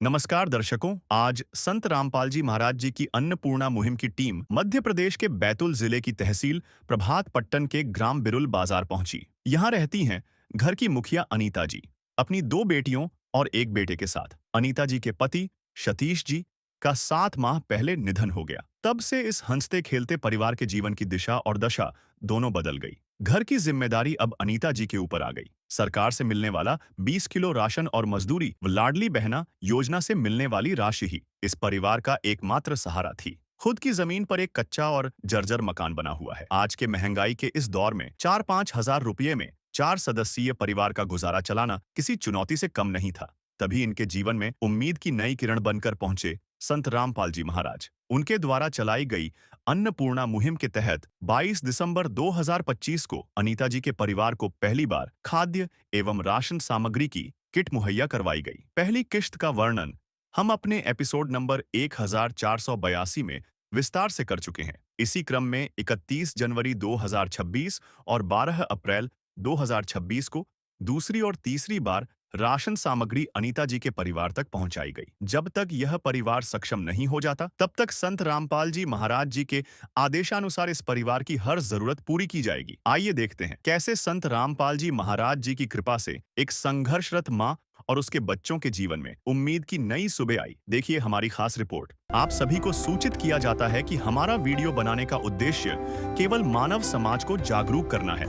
नमस्कार दर्शकों, आज संत रामपाल जी महाराज जी की अन्नपूर्णा मुहिम की टीम मध्य प्रदेश के बैतूल जिले की तहसील प्रभात पट्टन के ग्राम बिरुल बाजार पहुंची। यहाँ रहती हैं घर की मुखिया अनीता जी, अपनी 2 बेटियों और 1 बेटे के साथ। अनीता जी के पति सतीश जी का 7 माह पहले निधन हो गया। तब से इस हंसते खेलते परिवार के जीवन की दिशा और दशा दोनों बदल गई। घर की जिम्मेदारी अब अनीता जी के ऊपर आ गई। सरकार से मिलने वाला 20 किलो राशन और मजदूरी व लाडली बहना योजना से मिलने वाली राशि ही इस परिवार का एकमात्र सहारा थी। खुद की जमीन पर एक कच्चा और जर्जर मकान बना हुआ है। आज के महंगाई के इस दौर में 4-5 हजार रुपये में 4 सदस्यीय परिवार का गुजारा चलाना किसी चुनौती से कम नहीं था। तभी इनके जीवन में उम्मीद की नई किरण बनकर पहुंचे संत रामपाल जी महाराज। उनके द्वारा चलाई गई अन्नपूर्णा मुहिम के तहत 22 दिसंबर 2025 को अनीता जी के परिवार को पहली बार खाद्य एवं राशन सामग्री की किट मुहैया करवाई गई। पहली किश्त का वर्णन हम अपने एपिसोड नंबर 1482 में विस्तार से कर चुके हैं। इसी क्रम में 31 जनवरी 2026 और 12 अप्रैल 2026 को दूसरी और तीसरी बार राशन सामग्री अनीता जी के परिवार तक पहुंचाई गई। जब तक यह परिवार सक्षम नहीं हो जाता, तब तक संत रामपाल जी महाराज जी के आदेशानुसार इस परिवार की हर जरूरत पूरी की जाएगी। आइए देखते हैं कैसे संत रामपाल जी महाराज जी की कृपा से एक संघर्षरत माँ और उसके बच्चों के जीवन में उम्मीद की नई सुबह आई। देखिए हमारी खास रिपोर्ट। आप सभी को सूचित किया जाता है कि हमारा वीडियो बनाने का उद्देश्य केवल मानव समाज को जागरूक करना है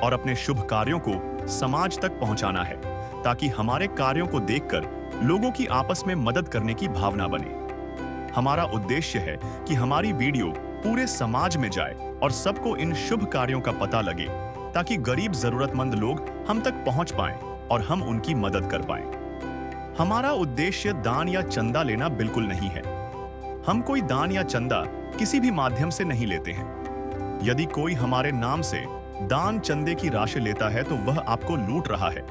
और अपने शुभ कार्यों को समाज तक पहुंचाना है, ताकि हमारे कार्यों को देखकर लोगों की आपस में मदद करने की भावना बने। हमारा उद्देश्य है कि हमारी वीडियो पूरे समाज में जाए और सबको इन शुभ कार्यों का पता लगे, ताकि गरीब जरूरतमंद लोग हम तक पहुंच पाएं और हम उनकी मदद कर पाएं। हमारा उद्देश्य दान या चंदा लेना बिल्कुल नहीं है। हम कोई दान या चंदा किसी भी माध्यम से नहीं लेते हैं। यदि कोई हमारे नाम से दान चंदे की राशि लेता है तो वह आपको लूट रहा है।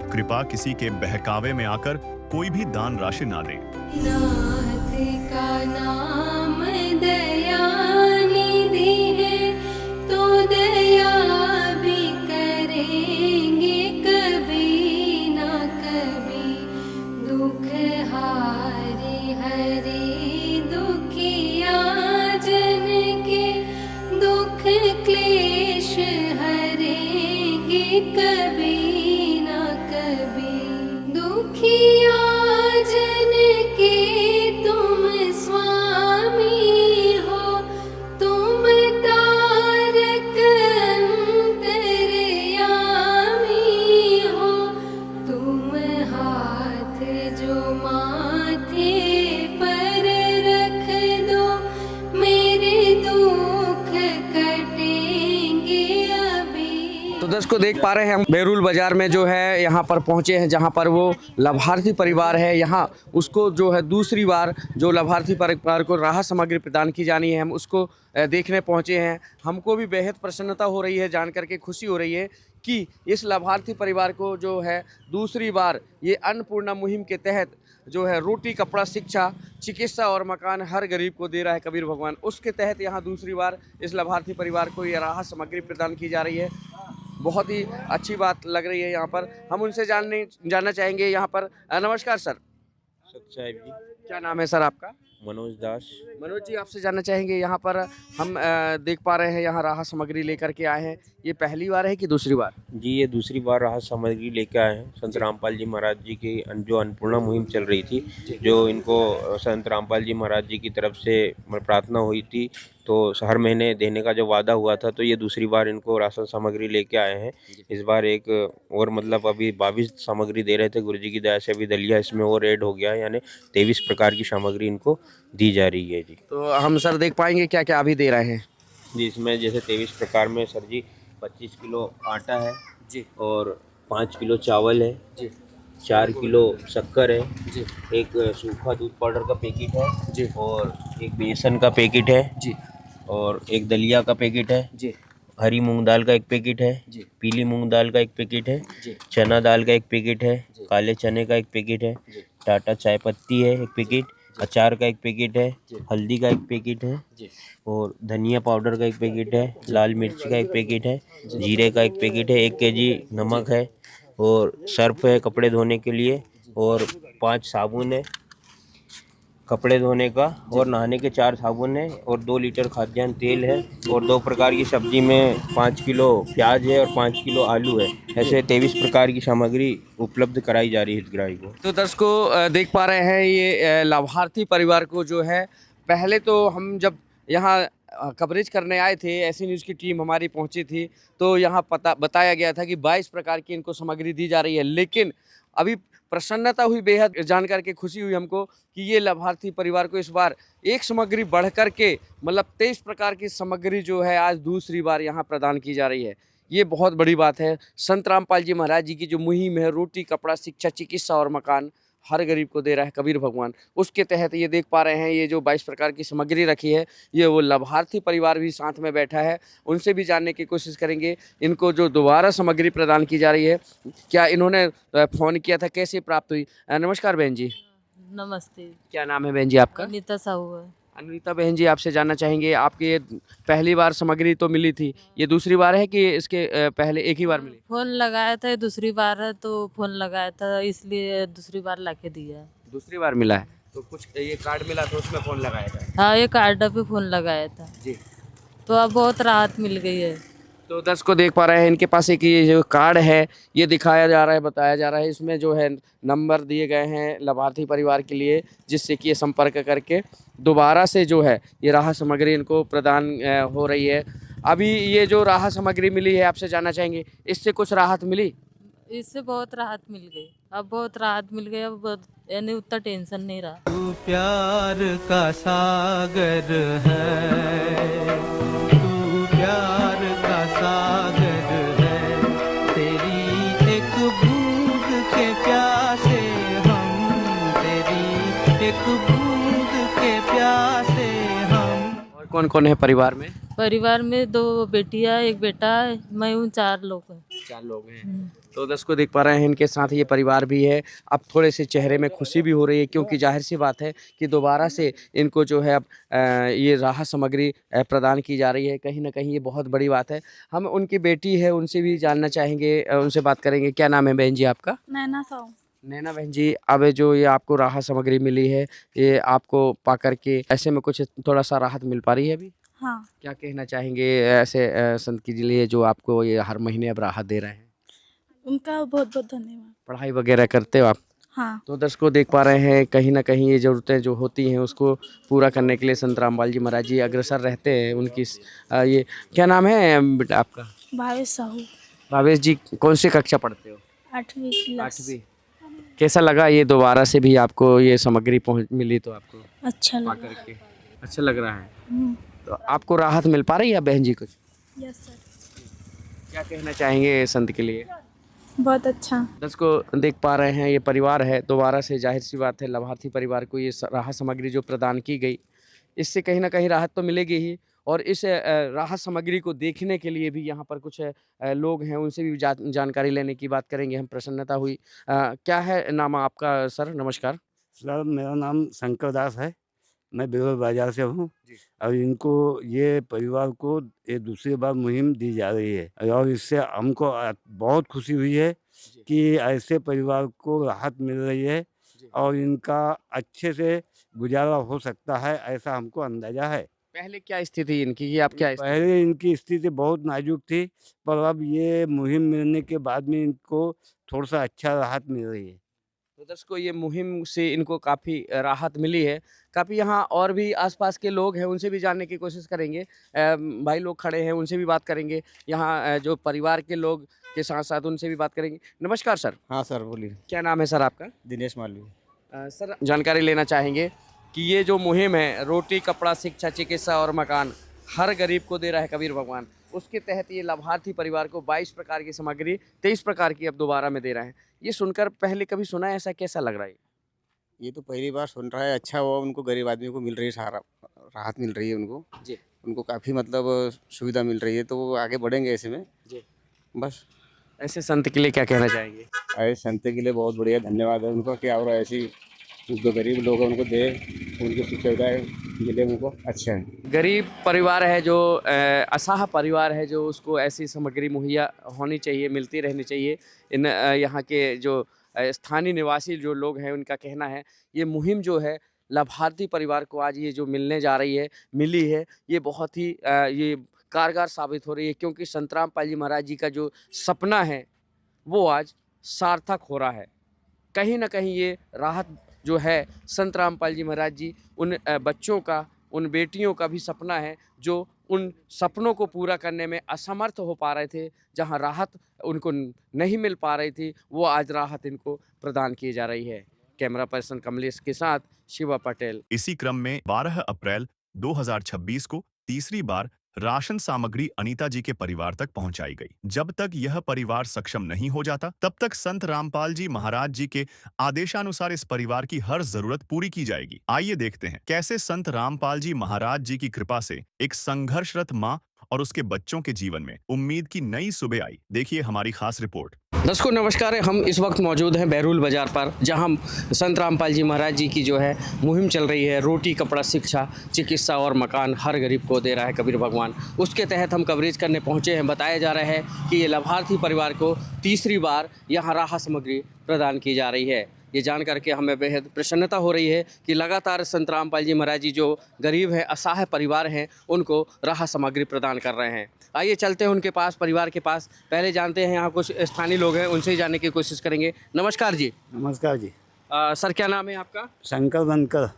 कृपा किसी के बहकावे में आकर कोई भी दान राशि ना दें। नाथ का नाम दया निधि है, तो दया भी करेंगे कभी ना कभी। दुख हारे हरे दुखिया जन के, दुख क्लेश हरेंगे कभी ना कभी। दुखिया जन के तुम स्वामी हो, तुम तारक अंतर्यामी हो। तुम हाथ जो माथे पर रख दो, मेरे दुख कटेंगे अभी। तो दर्शकों देख पा रहे हैं हम बैरुल बाजार में जो है यहाँ पर पहुँचे हैं, जहाँ पर वो लाभार्थी परिवार है। यहाँ उसको जो है दूसरी बार जो लाभार्थी परिवार को राहत सामग्री प्रदान की जानी है, हम उसको देखने पहुँचे हैं। हमको भी बेहद प्रसन्नता हो रही है, जान करके खुशी हो रही है कि इस लाभार्थी परिवार को जो है दूसरी बार ये अन्नपूर्णा मुहिम के तहत जो है रोटी, कपड़ा, शिक्षा, चिकित्सा और मकान हर गरीब को दे रहा है कबीर भगवान। उसके तहत यहाँ दूसरी बार इस लाभार्थी परिवार को ये राहत सामग्री प्रदान की जा रही है। बहुत ही अच्छी बात लग रही है। यहाँ पर हम उनसे जानना चाहेंगे। यहाँ पर नमस्कार सर। साहिब जी। क्या नाम है सर आपका? मनोज दास। मनोज जी, आपसे जानना चाहेंगे, यहाँ पर हम देख पा रहे हैं यहाँ राहत सामग्री लेकर के आए हैं। ये पहली बार है कि दूसरी बार? जी, ये दूसरी बार राहत सामग्री लेके आए हैं। संत रामपाल जी महाराज जी की जो अन्नपूर्णा मुहिम चल रही थी, जो इनको संत रामपाल जी महाराज जी की तरफ से प्रार्थना हुई थी, तो हर महीने देने का जो वादा हुआ था, तो ये दूसरी बार इनको राशन सामग्री लेके आए हैं। इस बार एक और मतलब अभी 22 सामग्री दे रहे थे, गुरुजी की दया से अभी दलिया इसमें और ऐड हो गया है, यानी 23 प्रकार की सामग्री इनको दी जा रही है जी। तो हम सर देख पाएंगे क्या क्या अभी दे रहे हैं जी? इसमें जैसे 23 प्रकार में सर जी 25 किलो आटा है जी, और 5 किलो चावल है जी, 4 किलो शक्कर है जी, एक सूखा दूध पाउडर का पैकेट है जी, और एक बेसन का पैकेट है जी, और एक दलिया का पैकेट है, जी, हरी मूंग दाल का एक पैकेट है, जी, पीली मूंग दाल का एक पैकेट है, जी, चना दाल का एक पैकेट है, जी, काले चने का एक पैकेट है, जी, टाटा चाय पत्ती है एक पैकेट, अचार का एक पैकेट है, जी, हल्दी का एक पैकेट है जी, और धनिया पाउडर का एक पैकेट है, लाल मिर्च का एक पैकेट है, जीरे का एक पैकेट है, 1 केजी नमक है और सर्फ है कपड़े धोने के लिए और 5 साबुन है कपड़े धोने का और नहाने के 4 साबुन है और 2 लीटर खाद्यान्न तेल है और 2 प्रकार की सब्जी में 5 किलो प्याज है और 5 किलो आलू है। ऐसे 23 प्रकार की सामग्री उपलब्ध कराई जा रही है हितग्राही को। तो दर्शकों देख पा रहे हैं ये लाभार्थी परिवार को जो है, पहले तो हम जब यहाँ कवरेज करने आए थे, ऐसी न्यूज़ की टीम हमारी पहुंची थी, तो यहाँ बताया गया था कि 22 प्रकार की इनको सामग्री दी जा रही है। लेकिन अभी प्रसन्नता हुई, बेहद जानकर के खुशी हुई हमको कि ये लाभार्थी परिवार को इस बार एक सामग्री बढ़ कर के मतलब 23 प्रकार की सामग्री जो है आज दूसरी बार यहाँ प्रदान की जा रही है। ये बहुत बड़ी बात है। संत रामपाल जी महाराज जी की जो मुहिम है, रोटी कपड़ा शिक्षा चिकित्सा और मकान हर गरीब को दे रहा है कबीर भगवान, उसके तहत ये देख पा रहे हैं ये जो 22 प्रकार की सामग्री रखी है, ये वो लाभार्थी परिवार भी साथ में बैठा है। उनसे भी जानने की कोशिश करेंगे इनको जो दोबारा सामग्री प्रदान की जा रही है, क्या इन्होंने फ़ोन किया था, कैसे प्राप्त हुई। नमस्कार बहन जी, नमस्ते। क्या नाम है बहन जी आपका। अनीता साहू है। अनीता बहन जी, आपसे जानना चाहेंगे आपकी ये पहली बार सामग्री तो मिली थी, ये दूसरी बार है कि इसके पहले एक ही बार मिली। फोन लगाया था, ये दूसरी बार है तो फोन लगाया था इसलिए दूसरी बार लाके दिया है। दूसरी बार मिला है तो कुछ ये कार्ड मिला था उसमें फ़ोन लगाया था। हाँ, ये कार्ड पे फोन लगाया था जी, तो अब बहुत राहत मिल गई है। तो दर्शक को देख पा रहे हैं इनके पास एक ये जो कार्ड है, ये दिखाया जा रहा है, बताया जा रहा है, इसमें जो है नंबर दिए गए हैं लाभार्थी परिवार के लिए, जिससे कि ये संपर्क करके दोबारा से जो है ये राहत सामग्री इनको प्रदान हो रही है। अभी ये जो राहत सामग्री मिली है, आपसे जानना चाहेंगे इससे कुछ राहत मिली। इससे बहुत राहत मिल गई, अब बहुत राहत मिल गई, अब यानी उतना टेंशन नहीं रहा। तू प्यार का सागर है, तू प्यार का सागर है, तेरी एक बूंद के प्यासे हम, तेरी एक बूंद के प्यासे हम। और कौन कौन है परिवार में। परिवार में 2 बेटियां, 1 बेटा है, मैं हूँ, 4 लोग हैं। 4 लोग हैं। तो दर्शक को देख पा रहे हैं इनके साथ ये परिवार भी है। अब थोड़े से चेहरे में खुशी भी हो रही है, क्योंकि जाहिर सी बात है कि दोबारा से इनको जो है अब ये राहत सामग्री प्रदान की जा रही है। कहीं ना कहीं ये बहुत बड़ी बात है। हम उनकी बेटी है, उनसे भी जानना चाहेंगे, उनसे बात करेंगे। क्या नाम है बहन जी आपका। नैना साहू। नैना बहन जी, अब जो ये आपको राहत सामग्री मिली है, ये आपको पा करके ऐसे में कुछ थोड़ा सा राहत मिल पा रही है अभी। हाँ, क्या कहना चाहेंगे ऐसे संत के लिए जो आपको ये हर महीने अब राहत दे रहे हैं। उनका बहुत बहुत धन्यवाद। पढ़ाई वगैरह करते हो आप। हाँ, तो दर्शकों देख पा रहे हैं कहीं ना कहीं ये ज़रूरतें जो होती हैं उसको पूरा करने के लिए संत रामपाल जी महाराज जी अग्रसर रहते हैं। उनकी ये क्या नाम है बेटा आपका। भावेश साहू। भावेश जी, कौन सी कक्षा पढ़ते हो। 8वीं क्लास। 8वीं। कैसा लगा ये दोबारा से भी आपको ये सामग्री पहुँच मिली तो आपको अच्छा पा लगा। करके अच्छा लग रहा है। हम्म, तो आपको राहत मिल पा रही है बहन जी कुछ। Yes sir. क्या कहना चाहेंगे संत के लिए। बहुत अच्छा। दर्शकों देख पा रहे हैं ये परिवार है, दोबारा से जाहिर सी बात है लाभार्थी परिवार को ये राहत सामग्री जो प्रदान की गई, इससे कहीं ना कहीं राहत तो मिलेगी ही। और इस राहत सामग्री को देखने के लिए भी यहाँ पर कुछ लोग हैं, उनसे भी जानकारी लेने की बात करेंगे हम। प्रसन्नता हुई। क्या है नाम आपका सर। नमस्कार सर, मेरा नाम शंकर दास है, मैं बिरल बाजार से हूँ। जी। और इनको ये परिवार को ये दूसरी बार मुहिम दी जा रही है और इससे हमको बहुत खुशी हुई है जी। कि ऐसे परिवार को राहत मिल रही है जी। और इनका अच्छे से गुजारा हो सकता है, ऐसा हमको अंदाजा है। पहले क्या स्थिति इनकी, ये आप क्या स्थिति। पहले इनकी स्थिति बहुत नाजुक थी, पर अब ये मुहिम मिलने के बाद में इनको थोड़ा सा अच्छा राहत मिल रही है। तो दर्शकों ये मुहिम से इनको काफ़ी राहत मिली है। काफ़ी यहाँ और भी आसपास के लोग हैं, उनसे भी जानने की कोशिश करेंगे। भाई लोग खड़े हैं, उनसे भी बात करेंगे। यहाँ जो परिवार के लोग के साथ साथ उनसे भी बात करेंगे। नमस्कार सर। हाँ सर, बोलिए। क्या नाम है सर आपका। दिनेश मालवीय। सर जानकारी लेना चाहेंगे कि ये जो मुहिम है रोटी कपड़ा शिक्षा चिकित्सा और मकान हर गरीब को दे रहा है कबीर भगवान, उसके तहत ये लाभार्थी परिवार को 22 प्रकार की सामग्री 23 प्रकार की अब दोबारा में दे रहे हैं। ये सुनकर पहले कभी सुना है ऐसा, कैसा लग रहा है। ये तो पहली बार सुन रहा है। अच्छा हुआ उनको, गरीब आदमी को मिल रही है सहारा, राहत मिल रही है उनको जी। उनको काफ़ी मतलब सुविधा मिल रही है, तो वो आगे बढ़ेंगे ऐसे में जी। बस। ऐसे संत के लिए क्या कहना चाहेंगे। ऐसे संत के लिए बहुत बढ़िया धन्यवाद है उनका, क्या और ऐसी जो गरीब लोग हैं उनको दे, उनकी सुविधाएँ मिले उनको। अच्छा है। गरीब परिवार है जो असहाय परिवार है, जो उसको ऐसी सामग्री मुहैया होनी चाहिए, मिलती रहनी चाहिए। इन यहाँ के जो स्थानीय निवासी जो लोग हैं उनका कहना है ये मुहिम जो है लाभार्थी परिवार को आज ये जो मिली है, ये बहुत ही ये कारगर साबित हो रही है, क्योंकि संत रामपाल जी महाराज जी का जो सपना है वो आज सार्थक हो रहा है। कहीं ना कहीं ये राहत जो है संत रामपाल जी महाराज जी उन बच्चों का, उन बेटियों का भी सपना है जो उन सपनों को पूरा करने में असमर्थ हो पा रहे थे, जहां राहत उनको नहीं मिल पा रही थी, वो आज राहत इनको प्रदान की जा रही है। कैमरा पर्सन कमलेश के साथ शिवा पटेल। इसी क्रम में 12 अप्रैल 2026 को तीसरी बार राशन सामग्री अनीता जी के परिवार तक पहुंचाई गई। जब तक यह परिवार सक्षम नहीं हो जाता, तब तक संत रामपाल जी महाराज जी के आदेशानुसार इस परिवार की हर जरूरत पूरी की जाएगी। आइए देखते हैं कैसे संत रामपाल जी महाराज जी की कृपा से एक संघर्षरत मां और उसके बच्चों के जीवन में उम्मीद की नई सुबह आई। देखिए हमारी खास रिपोर्ट। दर्शकों नमस्कार, हम इस वक्त मौजूद हैं बैरूल बाज़ार पर, जहां संत रामपाल जी महाराज जी की जो है मुहिम चल रही है, रोटी कपड़ा शिक्षा चिकित्सा और मकान हर गरीब को दे रहा है कबीर भगवान। उसके तहत हम कवरेज करने पहुंचे हैं। बताया जा रहा है कि ये लाभार्थी परिवार को तीसरी बार यहाँ राहत सामग्री प्रदान की जा रही है। ये जान करके हमें बेहद प्रसन्नता हो रही है कि लगातार संत रामपाल जी महाराज जी जो गरीब हैं, असहाय परिवार हैं, उनको राहत सामग्री प्रदान कर रहे हैं। आइए चलते हैं उनके पास, परिवार के पास। पहले जानते हैं यहाँ कुछ स्थानीय लोग हैं, उनसे ही जानने की कोशिश करेंगे। नमस्कार जी। नमस्कार जी। सर क्या नाम है आपका? शंकर बनकर।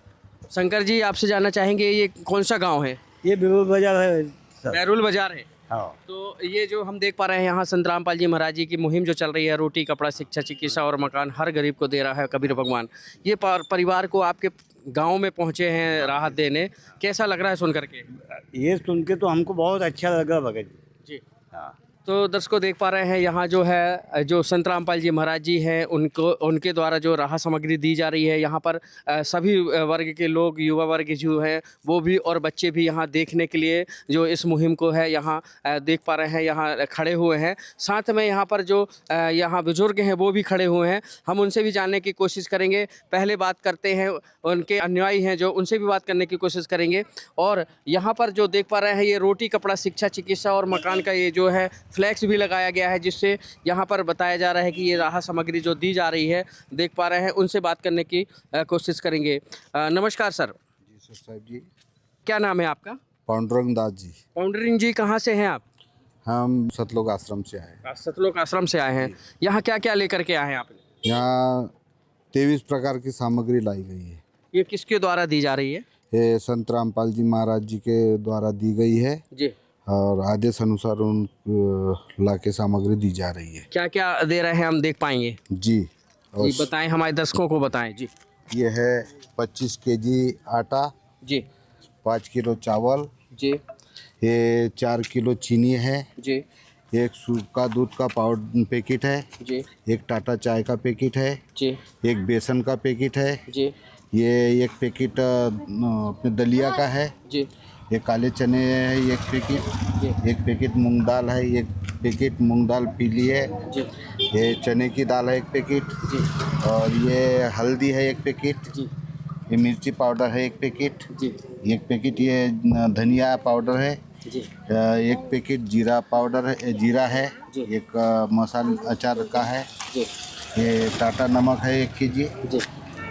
शंकर जी, आपसे जानना चाहेंगे ये कौन सा गाँव है? ये बिरुल बाजार है सर। बैरूल बाजार है। हाँ। तो ये जो हम देख पा रहे हैं यहाँ संत रामपाल जी महाराज जी की मुहिम जो चल रही है, रोटी कपड़ा शिक्षा चिकित्सा और मकान हर गरीब को दे रहा है कबीर भगवान, ये परिवार को आपके गांव में पहुँचे हैं राहत देने, कैसा लग रहा है सुन करके? ये सुन के तो हमको बहुत अच्छा लगा भगत जी। हाँ। तो दर्शकों देख पा रहे हैं यहाँ जो है जो संत रामपाल जी महाराज जी हैं उनके द्वारा जो राहत सामग्री दी जा रही है, यहाँ पर सभी वर्ग के लोग, युवा वर्ग जो हैं वो भी और बच्चे भी यहाँ देखने के लिए जो इस मुहिम को है यहाँ देख पा रहे हैं, यहाँ खड़े हुए हैं। साथ में यहाँ पर जो यहाँ बुजुर्ग हैं वो भी खड़े हुए हैं, हम उनसे भी जानने की कोशिश करेंगे। पहले बात करते हैं उनके अनुयायी हैं जो, उनसे भी बात करने की कोशिश करेंगे। और यहाँ पर जो देख पा रहे हैं ये रोटी कपड़ा शिक्षा चिकित्सा और मकान का ये जो है फ्लैक्स भी लगाया गया है, जिससे यहाँ पर बताया जा रहा है कि ये राहत सामग्री जो दी जा रही है, देख पा रहे हैं, उनसे बात करने की कोशिश करेंगे। नमस्कार सर। जी सर साहब जी। क्या नाम है आपका? पांडुरंग दास जी। पांडुरंग जी, कहाँ से हैं आप? हम सतलोक आश्रम से आए। सतलोक आश्रम से आए हैं। यहाँ क्या क्या लेकर के आए हैं आपने? यहाँ 23 प्रकार की सामग्री लाई गई है। ये किसके द्वारा दी जा रही है? ये संत रामपाल जी महाराज जी के द्वारा दी गई है जी। और आदेश अनुसार उन ला के सामग्री दी जा रही है। क्या क्या दे रहे हैं, हम देख पाएंगे? जी। जी बताएं, हमारे दर्शकों को बताएं जी। ये है 25 केजी आटा जी, 5 किलो चावल जी, ये 4 किलो चीनी है जी, एक सूखा दूध का पाउडर पैकेट है जी, एक टाटा चाय का पैकेट है जी, एक बेसन का पैकेट है जी, ये एक पैकेट अपने दलिया का है जी, ये काले चने है एक पैकेट एक पैकेट मूंग दाल है एक पैकेट मूंग दाल पीली है जी, ये चने की दाल है एक पैकेट जी, और ये हल्दी है एक पैकेट जी, ये मिर्ची पाउडर है एक पैकेट जी, एक पैकेट ये धनिया पाउडर है जी, एक पैकेट जीरा पाउडर है जीरा है जी। एक मसाला अचार का है जी, ये टाटा नमक है 1 केजी जी,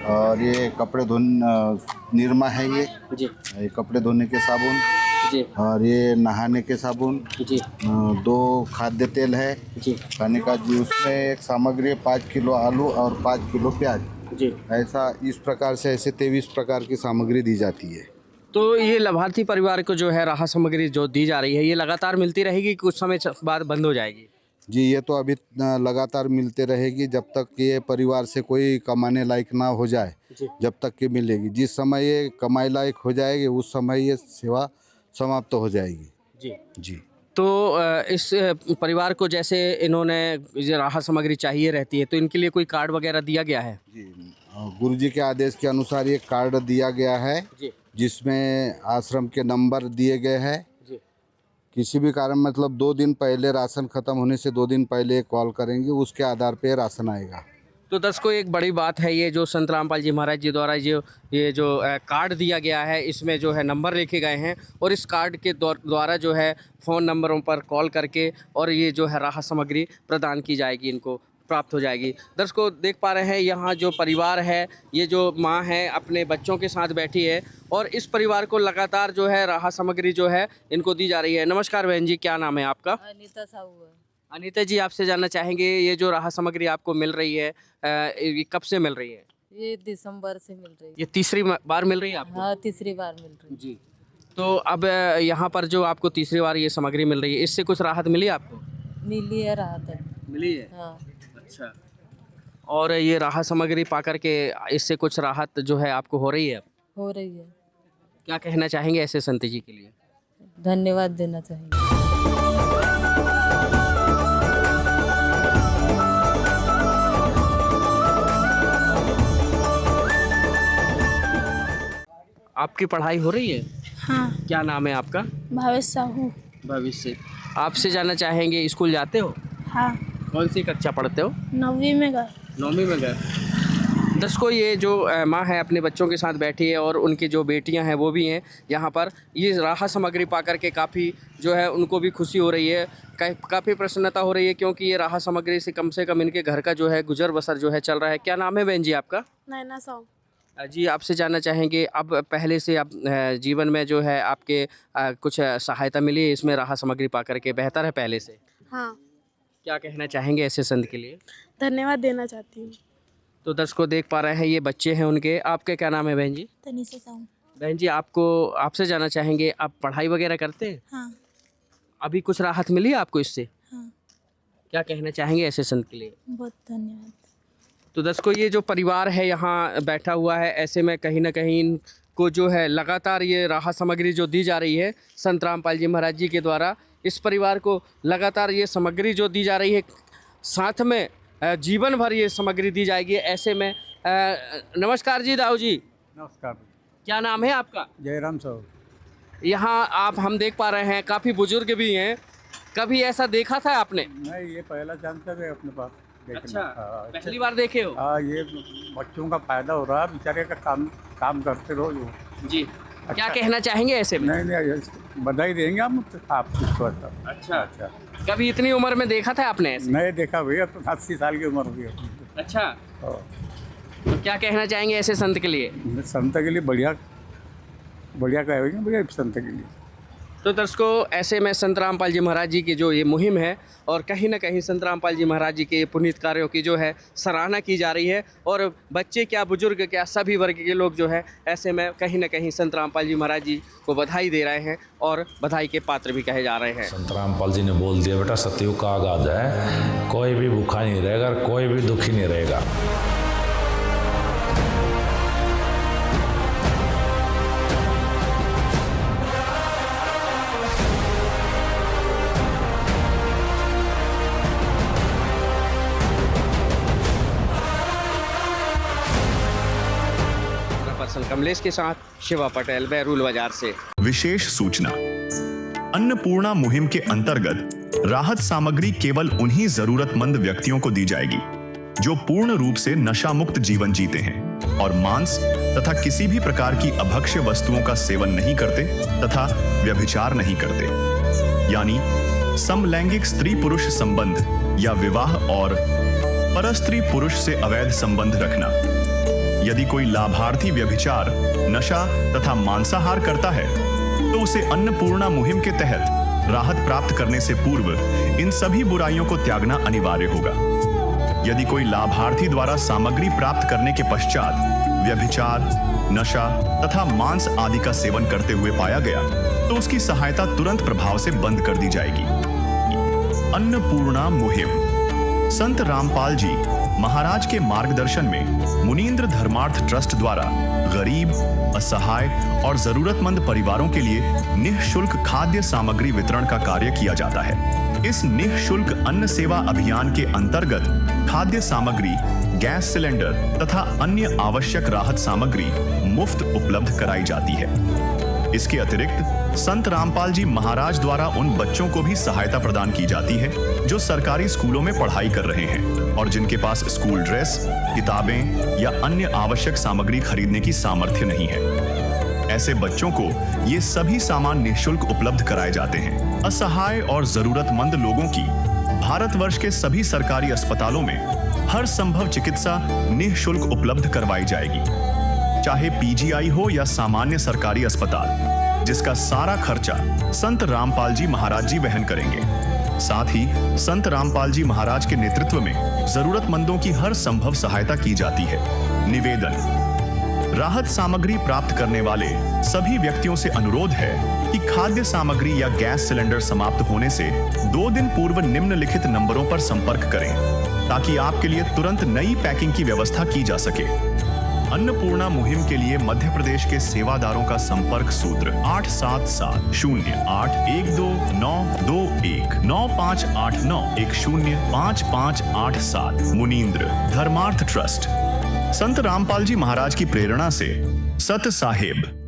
और ये कपड़े धोने निरमा है ये कपड़े धोने के साबुन जी, और ये नहाने के साबुन जी, 2 खाद्य तेल है जी, खाने का जी उसमें एक सामग्री 5 किलो आलू और 5 किलो प्याज जी। ऐसा इस प्रकार से ऐसे 23 प्रकार की सामग्री दी जाती है। तो ये लाभार्थी परिवार को जो है राहत सामग्री जो दी जा रही है, ये लगातार मिलती रहेगी, कुछ समय बाद बंद हो जाएगी? जी ये तो अभी लगातार मिलते रहेगी जब तक ये परिवार से कोई कमाने लायक ना हो जाए, जब तक कि मिलेगी। जिस समय ये कमाई लायक हो जाएगी उस समय ये सेवा समाप्त हो जाएगी। जी जी। तो इस परिवार को जैसे इन्होंने ये राहत सामग्री चाहिए रहती है, तो इनके लिए कोई कार्ड वगैरह दिया गया है? जी गुरुजी के आदेश के अनुसार ये कार्ड दिया गया है जी, जिसमें आश्रम के नंबर दिए गए हैं। किसी भी कारण मतलब 2 दिन पहले राशन ख़त्म होने से 2 दिन पहले कॉल करेंगे, उसके आधार पे राशन आएगा। तो दर्शकों एक बड़ी बात है ये जो संत रामपाल जी महाराज जी द्वारा ये जो कार्ड दिया गया है, इसमें जो है नंबर लिखे गए हैं और इस कार्ड के द्वारा जो है फ़ोन नंबरों पर कॉल करके और ये जो है राहत सामग्री प्रदान की जाएगी इनको। प्राप्त हो जाएगी। दर्शकों देख पा रहे हैं यहाँ जो परिवार है, ये जो माँ है अपने बच्चों के साथ बैठी है और इस परिवार को लगातार जो है राहत सामग्री जो है इनको दी जा रही है। नमस्कार बहन जी, क्या नाम है आपका? अनीता साहू है। अनीता जी, आपसे जानना चाहेंगे ये जो राहत सामग्री आपको मिल रही है ये कब से मिल रही है? ये दिसंबर से मिल रही है। ये तीसरी बार मिल रही है आपको? हाँ, तीसरी बार मिल रही है। जी। तो अब यहाँ पर जो आपको तीसरी बार ये सामग्री मिल रही है, इससे कुछ राहत मिली आपको? मिली है, राहत है। मिली है। हाँ। अच्छा। और ये राहत सामग्री पा करके इससे कुछ राहत जो है आपको हो रही है? हो रही है। क्या कहना चाहेंगे ऐसे संत जी के लिए? धन्यवाद देना चाहिए। आपकी पढ़ाई हो रही है? हाँ। क्या नाम है आपका? भावेश साहू। भविष्य। आपसे जानना चाहेंगे स्कूल जाते हो? हाँ। कौन सी कक्षा पढ़ते हो? 9वीं में गए। 9वीं में गए। दर्शकों ये जो माँ है अपने बच्चों के साथ बैठी है और उनकी जो बेटियां हैं वो भी हैं यहाँ पर। ये राहत सामग्री पा करके काफ़ी जो है उनको भी खुशी हो रही है, काफ़ी प्रसन्नता हो रही है, क्योंकि ये राहत सामग्री से कम इनके घर का जो है गुजर बसर जो है चल रहा है। क्या नाम है बहन जी आपका? नैना साहू। जी, आपसे जानना चाहेंगे अब पहले से आप जीवन में जो है आपके कुछ सहायता मिली है इसमें राहत सामग्री पा करके? बेहतर है पहले से? हाँ। क्या कहना चाहेंगे ऐसे संत के लिए? धन्यवाद देना चाहती हूँ। तो दर्शकों देख पा रहे हैं ये बच्चे हैं उनके। आपके क्या नाम है बहन जी? तनीषा साहू। बहन जी आपसे जानना चाहेंगे, आप पढ़ाई वगैरह करते हैं? हाँ। अभी कुछ राहत मिली है आपको इससे? हाँ। क्या कहना चाहेंगे ऐसे संत के लिए? बहुत धन्यवाद। तो दर्शकों ये जो परिवार है यहाँ बैठा हुआ है, ऐसे में कहीं ना कहीं इनको जो है लगातार ये राहत सामग्री जो दी जा रही है संत रामपाल जी महाराज जी के द्वारा, इस परिवार को लगातार ये सामग्री जो दी जा रही है, साथ में जीवन भर ये सामग्री दी जाएगी। ऐसे में नमस्कार जी, दाऊ जी नमस्कार। क्या नाम है आपका? जयराम साहू। यहाँ आप हम देख पा रहे हैं काफ़ी बुजुर्ग भी हैं, कभी ऐसा देखा था आपने? नहीं, ये पहला चांस है अपने पास। अच्छा, पहली बार देखे हो? हाँ, ये बच्चों का फायदा हो रहा है, बेचारे का काम करते रहो जो। जी। क्या कहना चाहेंगे ऐसे में? नहीं, बधाई देंगे हम आपको। अच्छा। कभी इतनी उम्र में देखा था आपने ऐसे? नहीं देखा भैया, तो 80 साल की उम्र हो गई। अच्छा। तो क्या कहना चाहेंगे ऐसे संत के लिए? संत के लिए बढ़िया कहेंगे भैया, संत के लिए। तो दर्शकों ऐसे में संत रामपाल जी महाराज जी की जो ये मुहिम है और कहीं ना कहीं संत रामपाल जी महाराज जी के पुनीत कार्यों की जो है सराहना की जा रही है, और बच्चे क्या बुजुर्ग क्या सभी वर्ग के लोग जो है ऐसे में कहीं ना कहीं संत रामपाल जी महाराज जी को बधाई दे रहे हैं और बधाई के पात्र भी कहे जा रहे हैं। संत रामपाल जी ने बोल दिया, बेटा सतयुग का आगाज है, कोई भी भूखा नहीं रहेगा, कोई भी दुखी नहीं रहेगा। कमलेश के साथ शिवा पटेल, बैरूल बाजार से। विशेष सूचना, अन्नपूर्णा मुहिम के अंतर्गत राहत सामग्री केवल उन्हीं जरूरतमंद व्यक्तियों को दी जाएगी जो पूर्ण रूप से नशा मुक्त जीवन जीते हैं और मांस तथा किसी भी प्रकार की अभक्ष्य वस्तुओं का सेवन नहीं करते तथा व्यभिचार नहीं करते, यानी समलैंगिक स्त्री पुरुष संबंध या विवाह और परस्त्री पुरुष से अवैध संबंध रखना। यदि कोई लाभार्थी व्यभिचार, नशा तथा मांसाहार करता है तो उसे अन्नपूर्णा मुहिम के तहत राहत प्राप्त करने से पूर्व इन सभी बुराइयों को त्यागना अनिवार्य होगा। यदि कोई लाभार्थी द्वारा सामग्री प्राप्त करने के पश्चात व्यभिचार, नशा तथा मांस आदि का सेवन करते हुए पाया गया तो उसकी सहायता तुरंत प्रभाव से बंद कर दी जाएगी। अन्नपूर्णा मुहिम संत रामपाल जी महाराज के मार्गदर्शन में मुनीन्द्र धर्मार्थ ट्रस्ट द्वारा गरीब, असहाय और जरूरतमंद परिवारों के लिए निःशुल्क खाद्य सामग्री वितरण का कार्य किया जाता है। इस निःशुल्क अन्न सेवा अभियान के अंतर्गत खाद्य सामग्री, गैस सिलेंडर तथा अन्य आवश्यक राहत सामग्री मुफ्त उपलब्ध कराई जाती है। इसके अतिरिक्त संत रामपाल जी महाराज द्वारा उन बच्चों को भी सहायता प्रदान की जाती है जो सरकारी स्कूलों में पढ़ाई कर रहे हैं और जिनके पास स्कूल ड्रेस, किताबें या अन्य आवश्यक सामग्री खरीदने की सामर्थ्य नहीं है। ऐसे बच्चों को ये सभी सामान निःशुल्क उपलब्ध कराए जाते हैं। असहाय और जरूरतमंद लोगों की भारतवर्ष के सभी सरकारी अस्पतालों में हर संभव चिकित्सा निःशुल्क उपलब्ध करवाई जाएगी, चाहे पीजीआई हो या सामान्य सरकारी अस्पताल, जिसका सारा खर्चा संत रामपाल जी महाराज जी वहन करेंगे। साथ ही संत रामपाल जी महाराज के नेतृत्व में जरूरतमंदों की हर संभव सहायता की जाती है। निवेदन: राहत सामग्री प्राप्त करने वाले सभी व्यक्तियों से अनुरोध है कि खाद्य सामग्री या गैस सिलेंडर समाप्त होने से 2 दिन पूर्व निम्नलिखित नंबरों पर संपर्क करें, ताकि आपके लिए तुरंत नई पैकिंग की व्यवस्था की जा सके। अन्नपूर्णा मुहिम के लिए मध्य प्रदेश के सेवादारों का संपर्क सूत्र 8770819589105587 मुनींद्र धर्मार्थ ट्रस्ट। संत रामपाल जी महाराज की प्रेरणा से सत साहेब।